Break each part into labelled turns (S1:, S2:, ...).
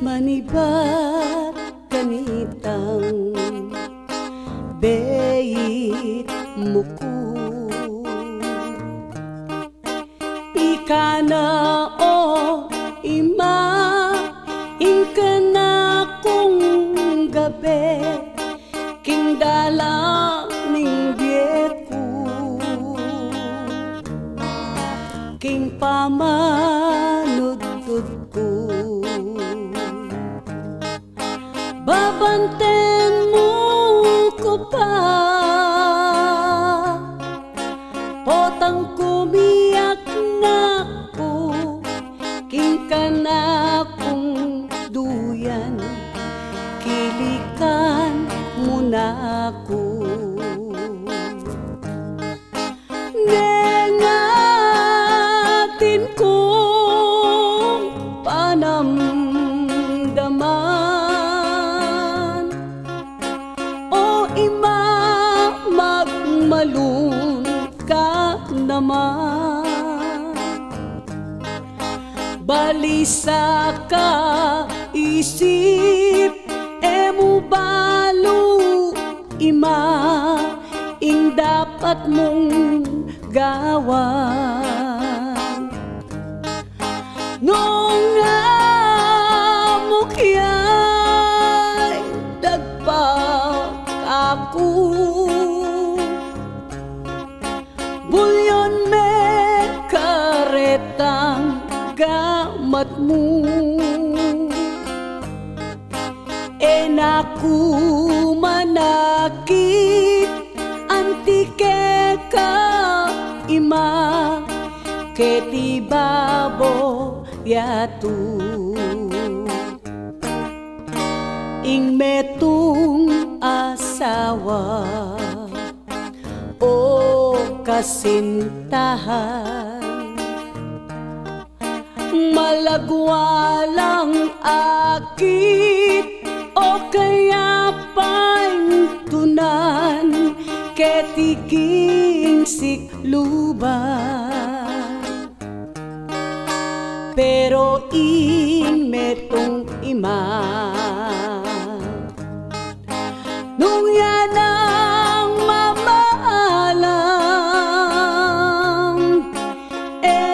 S1: Manibat kanitang beit muku ikana o ima ingkana kung gabi king dala ning bieku king pamanudtud ko babanten mo ko pa potang kumiyak na ko king kana kong duyan kilikan mo na ko nengatin kong panamdaman o ima magmalun ka naman balisa ka isip emo balo ima ing dapat mong gawan nung amukyay dagpa ako bulyon me karetang gamat mo enaku manakit antike ka ima keti babo yatu ing metong asawa o kasintahan malagwalang akit o kaya pantunan ketiking sikluban pero in metong ima nung yan ang mamaalam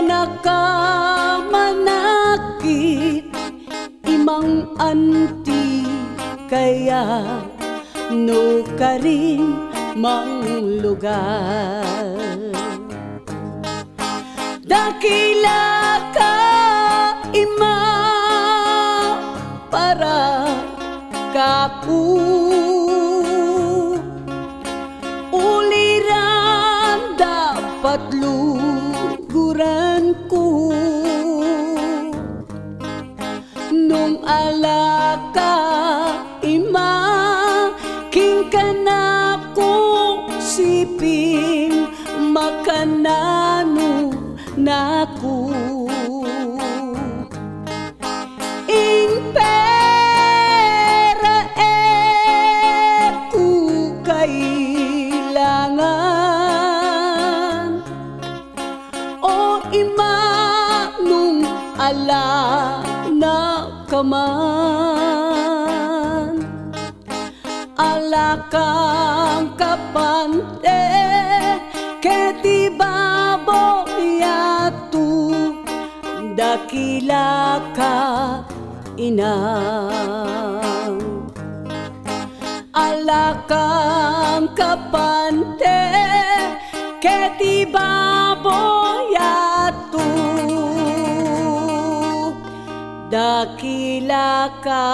S1: nakamanakit imang anti kaya no ka rin mang lugar dakila ka ima para kaku uliran dapat luguran ko nung alaka ima king kana ko siping makanano naku ing pera ku kailangan o ima nung ala na kaman alakang kapante keti babo yatu dakila ka inang alakang kapante keti babo yatu dakila ka